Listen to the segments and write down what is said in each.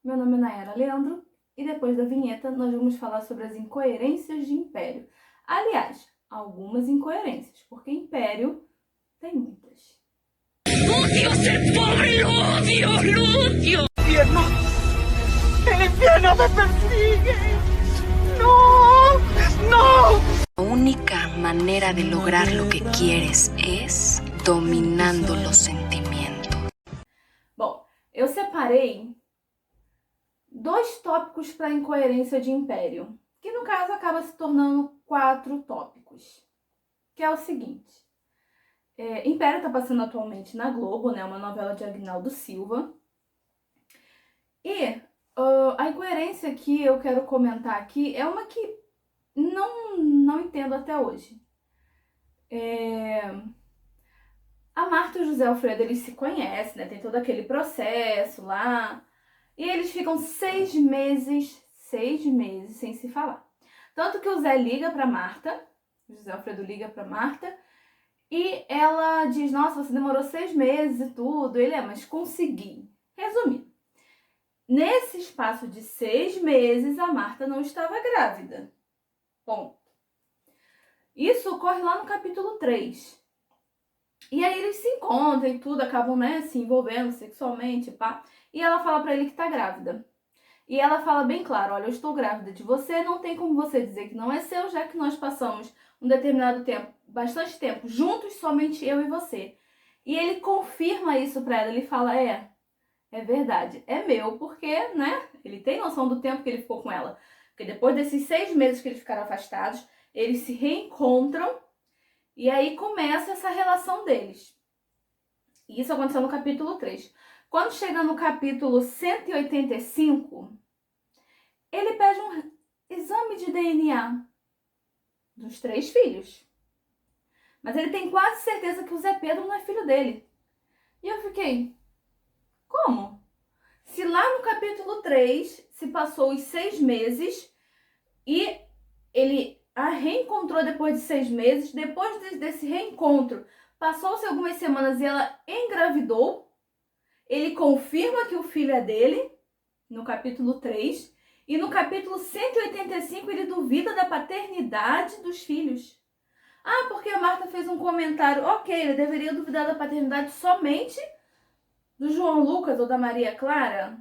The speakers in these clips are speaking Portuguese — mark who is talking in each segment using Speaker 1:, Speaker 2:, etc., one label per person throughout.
Speaker 1: Meu nome é Nayara Leandro e depois da vinheta nós vamos falar sobre as incoerências de Império. Aliás, algumas incoerências, porque Império tem muitas.
Speaker 2: ¡Odio ser pobre! ¡Lo odio! ¡Lo odio!
Speaker 3: ¡Infierno! ¡El infierno me persigue! ¡No! ¡No!
Speaker 4: La única manera de lograr lo que quieres es dominando los sentimientos.
Speaker 1: Bom, eu separei 2 tópicos para incoerência de Império, que no caso acaba se tornando 4 tópicos, que é o seguinte. Império está passando atualmente na Globo, né? Uma novela de Aguinaldo Silva. E a incoerência que eu quero comentar aqui é uma que não entendo até hoje. A Marta e o José Alfredo, eles se conhecem, né? Tem todo aquele processo lá. E eles ficam 6 meses sem se falar. Tanto que o Zé liga pra Marta, o José Alfredo liga pra Marta, e ela diz, nossa, você demorou 6 meses e tudo. Ele, mas consegui. Resumindo, nesse espaço de 6 meses, a Marta não estava grávida. Ponto. Isso ocorre lá no capítulo 3. E aí eles se encontram e tudo, acabam, né, se envolvendo sexualmente, pá. E ela fala pra ele que tá grávida. E ela fala bem claro, olha, eu estou grávida de você, não tem como você dizer que não é seu, já que nós passamos um determinado tempo, bastante tempo, juntos, somente eu e você. E ele confirma isso pra ela, ele fala, é verdade, é meu, porque, né, ele tem noção do tempo que ele ficou com ela. Porque depois desses 6 meses que eles ficaram afastados, eles se reencontram e aí começa essa relação deles. E isso aconteceu no capítulo 3. Quando chega no capítulo 185, ele pede um exame de DNA dos 3 filhos. Mas ele tem quase certeza que o Zé Pedro não é filho dele. E eu fiquei, como? Se lá no capítulo 3 se passou os 6 meses e ele a reencontrou depois de 6 meses, depois desse reencontro, passou-se algumas semanas e ela engravidou, ele confirma que o filho é dele, no capítulo 3, e no capítulo 185 ele duvida da paternidade dos filhos. Ah, porque a Marta fez um comentário, ok, ele deveria duvidar da paternidade somente do João Lucas ou da Maria Clara,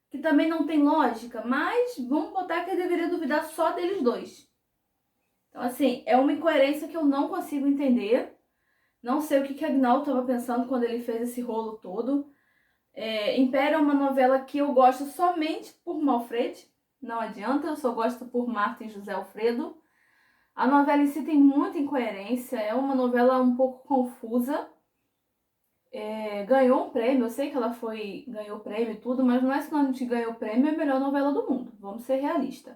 Speaker 1: que também não tem lógica, mas vamos botar que ele deveria duvidar só deles dois. Então, assim, é uma incoerência que eu não consigo entender. Não sei o que Aguinaldo estava pensando quando ele fez esse rolo todo. Império é uma novela que eu gosto somente por Malfred. Não adianta, eu só gosto por Marta e José Alfredo. A novela em si tem muita incoerência, é uma novela um pouco confusa. Ganhou um prêmio, eu sei que ela ganhou prêmio e tudo, mas não é sinônimo de ganhou prêmio, é a melhor novela do mundo. Vamos ser realistas.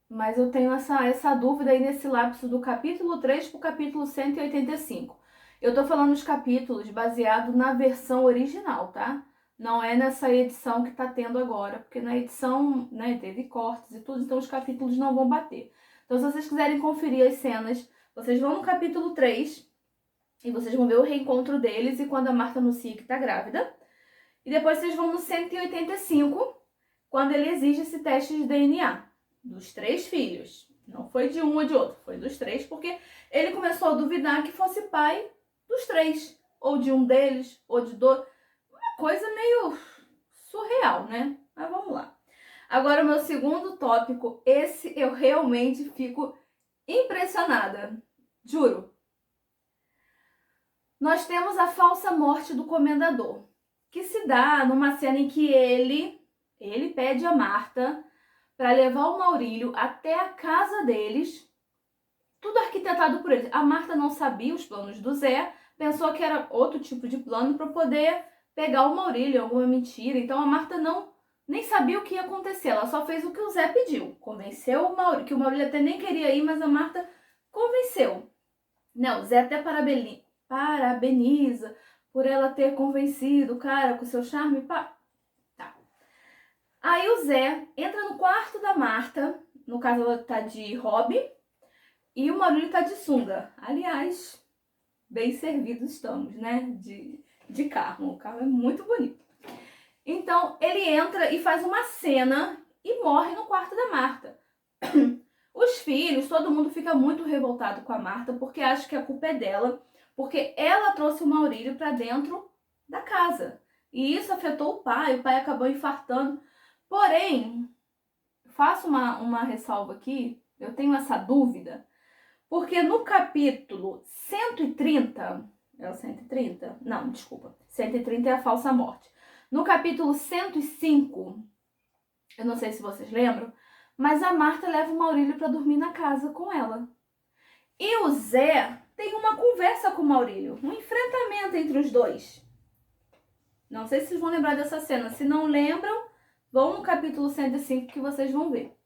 Speaker 1: Mas eu tenho essa dúvida aí nesse lapso do capítulo 3 para o capítulo 185. Eu tô falando os capítulos baseado na versão original, tá? Não é nessa edição que tá tendo agora, porque na edição, né, teve cortes e tudo, então os capítulos não vão bater. Então, se vocês quiserem conferir as cenas, vocês vão no capítulo 3 e vocês vão ver o reencontro deles e quando a Marta anuncia que tá grávida. E depois vocês vão no 185, quando ele exige esse teste de DNA. Dos 3 filhos. Não foi de um ou de outro, foi dos 3, porque ele começou a duvidar que fosse pai dos 3. Ou de um deles, ou de 2. Uma coisa meio surreal, né? Mas vamos lá. Agora, o meu segundo tópico, esse eu realmente fico impressionada. Juro. Nós temos a falsa morte do comendador, que se dá numa cena em que ele pede a Marta para levar o Maurílio até a casa deles, tudo arquitetado por eles. A Marta não sabia os planos do Zé, pensou que era outro tipo de plano para poder pegar o Maurílio, alguma mentira. Então a Marta nem sabia o que ia acontecer, ela só fez o que o Zé pediu. Convenceu o Maurílio, que o Maurílio até nem queria ir, mas a Marta convenceu. Não, o Zé até parabeniza por ela ter convencido o cara com seu charme. Aí o Zé entra no quarto da Marta, no caso ela tá de hobby, e o Maurílio tá de sunga. Aliás, bem servidos estamos, né? De carro. O carro é muito bonito. Então, ele entra e faz uma cena e morre no quarto da Marta. Os filhos, todo mundo fica muito revoltado com a Marta porque acha que a culpa é dela, porque ela trouxe o Maurílio para dentro da casa. E isso afetou o pai acabou infartando. Porém, faço uma ressalva aqui, eu tenho essa dúvida, porque no capítulo 130, é o 130? Não, desculpa, 130 é a falsa morte. No capítulo 105, eu não sei se vocês lembram, mas a Marta leva o Maurílio para dormir na casa com ela. E o Zé tem uma conversa com o Maurílio, um enfrentamento entre os dois. Não sei se vocês vão lembrar dessa cena. Se não lembram, vão no capítulo 105 que vocês vão ver.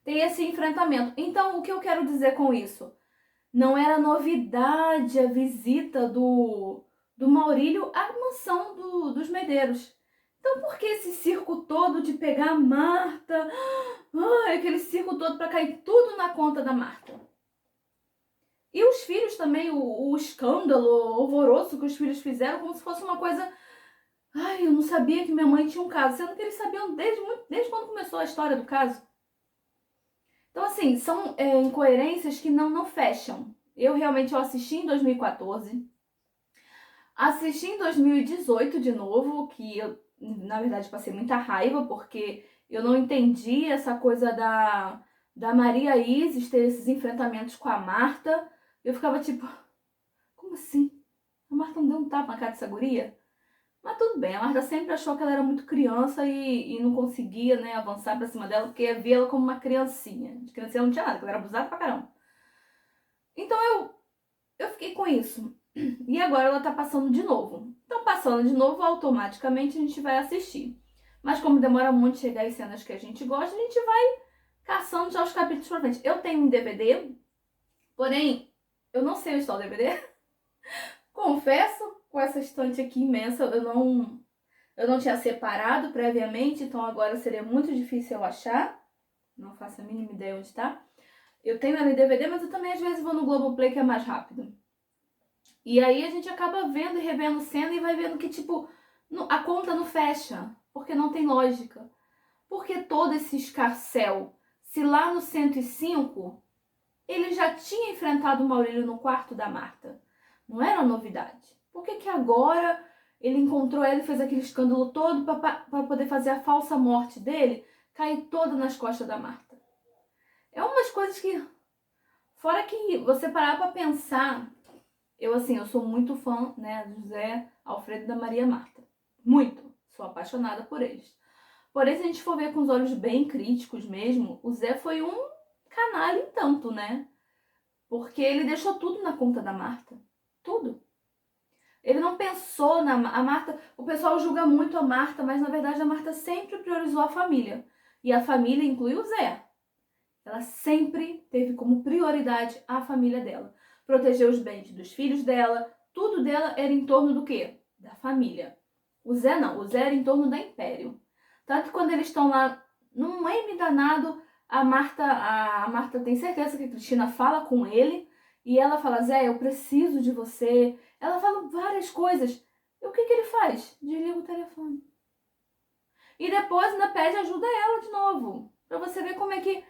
Speaker 1: Tem esse enfrentamento. Então, o que eu quero dizer com isso? Não era novidade a visita do Maurílio à mansão dos Medeiros. Então, por que esse circo todo de pegar a Marta? Aquele circo todo para cair tudo na conta da Marta. E os filhos também, o escândalo, o alvoroço que os filhos fizeram, como se fosse uma coisa... eu não sabia que minha mãe tinha um caso, sendo que eles sabiam desde quando começou a história do caso. Então, assim, são incoerências que não fecham. Eu assisti em 2014, assisti em 2018 de novo, que eu, na verdade, passei muita raiva, porque eu não entendi essa coisa da Maria Isis ter esses enfrentamentos com a Marta. Eu ficava tipo, como assim? A Marta não deu um tapa na cara dessa guria? Mas tudo bem, a Marta sempre achou que ela era muito criança e não conseguia, né, avançar pra cima dela, porque via ela como uma criancinha. De criancinha não tinha nada, porque ela era abusada pra caramba. Então eu fiquei com isso. E agora ela tá passando de novo. Então, passando de novo, automaticamente a gente vai assistir. Mas como demora muito chegar às cenas que a gente gosta, a gente vai caçando já os capítulos pra frente. Eu tenho um DVD, porém, eu não sei onde está o DVD. Confesso, com essa estante aqui imensa, eu não tinha separado previamente, então agora seria muito difícil eu achar. Não faço a mínima ideia onde está. Eu tenho ela em DVD, mas eu também às vezes vou no Globoplay, que é mais rápido. E aí a gente acaba vendo e revendo cena e vai vendo que, tipo, a conta não fecha, porque não tem lógica. Porque todo esse escarcéu, se lá no 105, ele já tinha enfrentado o Maurílio no quarto da Marta. Não era novidade. Por que agora ele encontrou ela e fez aquele escândalo todo para poder fazer a falsa morte dele cair toda nas costas da Marta? É umas coisas que, fora que você parar para pensar, eu sou muito fã, né, do José Alfredo e da Maria Marta. Muito. Sou apaixonada por eles. Porém, se a gente for ver com os olhos bem críticos mesmo, o Zé foi um canalha em tanto, né? Porque ele deixou tudo na conta da Marta. Tudo. Ele não pensou a Marta. O pessoal julga muito a Marta, mas na verdade a Marta sempre priorizou a família. E a família inclui o Zé. Ela sempre teve como prioridade a família dela. Proteger os bens dos filhos dela. Tudo dela era em torno do quê? Da família. O Zé não. O Zé era em torno da Império. Tanto que quando eles estão lá num M danado, a Marta tem certeza que a Cristina fala com ele. E ela fala, Zé, eu preciso de você. Ela fala várias coisas. E o que ele faz? Desliga o telefone. E depois ainda pede ajuda a ela de novo. Pra você ver como é que...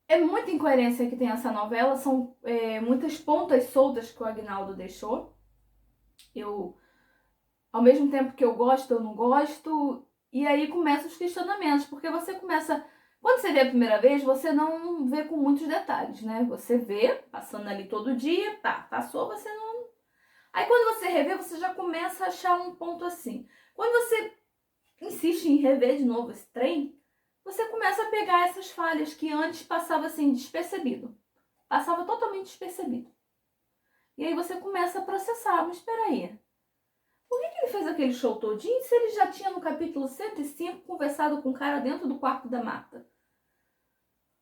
Speaker 1: É muita incoerência que tem essa novela. São muitas pontas soltas que o Aguinaldo deixou. Ao mesmo tempo que eu gosto, eu não gosto. E aí começam os questionamentos. Porque você começa... Quando você vê a primeira vez, você não vê com muitos detalhes, né? Você vê, passando ali todo dia, pá, passou, você não... Aí quando você revê, você já começa a achar um ponto assim. Quando você insiste em rever de novo esse trem, você começa a pegar essas falhas que antes passava assim, despercebido. Passava totalmente despercebido. E aí você começa a processar, mas espera aí. Por que ele fez aquele show todinho se ele já tinha no capítulo 105 conversado com o cara dentro do quarto da Marta?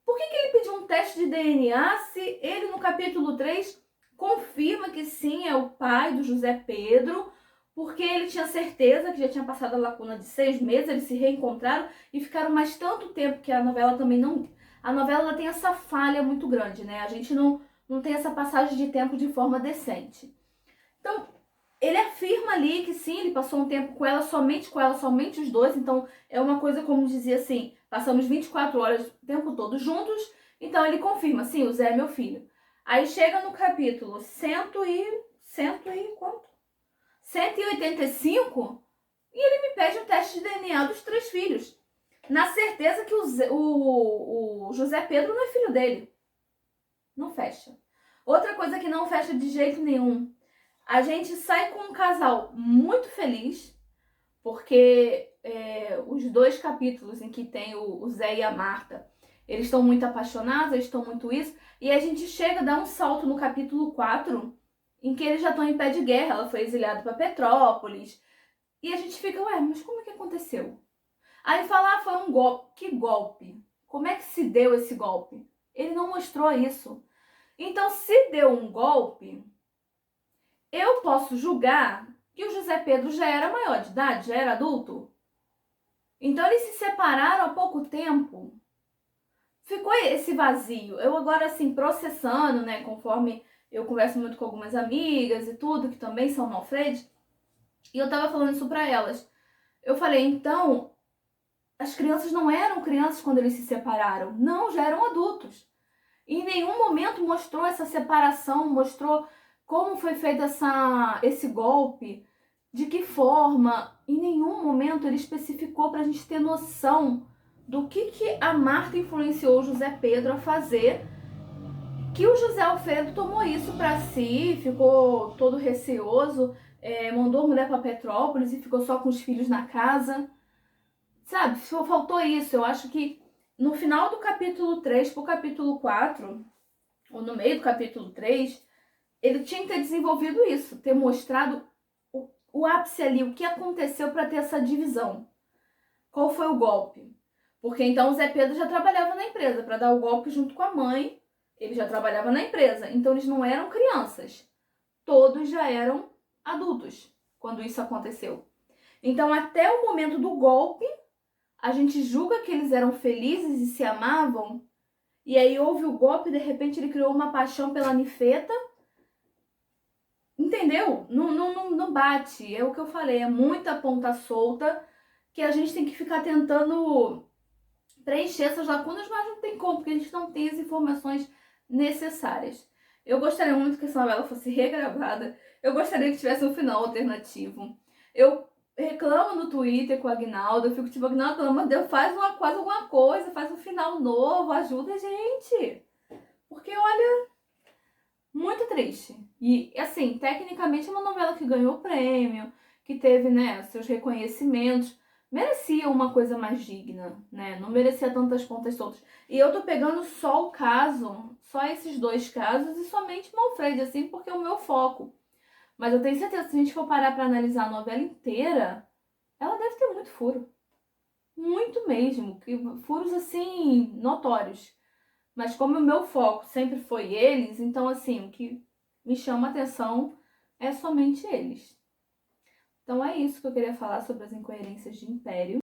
Speaker 1: Por que ele pediu um teste de DNA se ele no capítulo 3 confirma que sim, é o pai do José Pedro, porque ele tinha certeza que já tinha passado a lacuna de 6 meses, eles se reencontraram e ficaram mais tanto tempo que a novela também não... A novela ela tem essa falha muito grande, né? A gente não tem essa passagem de tempo de forma decente. Então, ele afirma ali que sim, ele passou um tempo com ela, somente os dois. Então, é uma coisa como dizia assim, passamos 24 horas o tempo todo juntos. Então, ele confirma, sim, o Zé é meu filho. Aí chega no capítulo 185, e ele me pede o teste de DNA dos 3 filhos. Na certeza que o José Pedro não é filho dele. Não fecha. Outra coisa que não fecha de jeito nenhum. A gente sai com um casal muito feliz, porque os 2 capítulos em que tem o Zé e a Marta, eles estão muito apaixonados, eles estão muito isso, e a gente chega a dar um salto no capítulo 4, em que eles já estão em pé de guerra, ela foi exiliada para Petrópolis, e a gente fica, ué, mas como é que aconteceu? Aí fala, foi um golpe. Que golpe? Como é que se deu esse golpe? Ele não mostrou isso. Então, se deu um golpe, eu posso julgar que o José Pedro já era maior de idade, já era adulto. Então, eles se separaram há pouco tempo. Ficou esse vazio. Eu agora, assim, processando, né, conforme eu converso muito com algumas amigas e tudo, que também são Malfred, e eu tava falando isso pra elas. Eu falei, então, as crianças não eram crianças quando eles se separaram. Não, já eram adultos. E em nenhum momento mostrou essa separação, mostrou como foi feito esse golpe, de que forma. Em nenhum momento ele especificou para a gente ter noção do que a Marta influenciou o José Pedro a fazer, que o José Alfredo tomou isso para si, ficou todo receoso, mandou a mulher para Petrópolis e ficou só com os filhos na casa. Sabe, faltou isso. Eu acho que no final do capítulo 3 pro capítulo 4, ou no meio do capítulo 3, ele tinha que ter desenvolvido isso, ter mostrado o ápice ali, o que aconteceu para ter essa divisão. Qual foi o golpe? Porque então o Zé Pedro já trabalhava na empresa, para dar o golpe junto com a mãe, ele já trabalhava na empresa. Então eles não eram crianças, todos já eram adultos quando isso aconteceu. Então até o momento do golpe, a gente julga que eles eram felizes e se amavam, e aí houve o golpe, de repente ele criou uma paixão pela Nifeta. Entendeu? Não bate. É o que eu falei, é muita ponta solta que a gente tem que ficar tentando preencher essas lacunas, mas não tem como, porque a gente não tem as informações necessárias. Eu gostaria muito que essa novela fosse regravada. Eu gostaria que tivesse um final alternativo. Eu reclamo no Twitter com o Agnaldo, eu fico tipo, Agnaldo, pelo amor de Deus, faz alguma coisa, faz um final novo, ajuda a gente. Porque, olha, muito triste. E, assim, tecnicamente é uma novela que ganhou prêmio, que teve, né, seus reconhecimentos. Merecia uma coisa mais digna, né? Não merecia tantas pontas soltas. E eu tô pegando só o caso, só esses 2 casos e somente Malfred, assim, porque é o meu foco. Mas eu tenho certeza que se a gente for parar pra analisar a novela inteira, ela deve ter muito furo. Muito mesmo. Furos, assim, notórios. Mas como o meu foco sempre foi eles, então, assim, o que me chama a atenção é somente eles. Então é isso que eu queria falar sobre as incoerências de Império.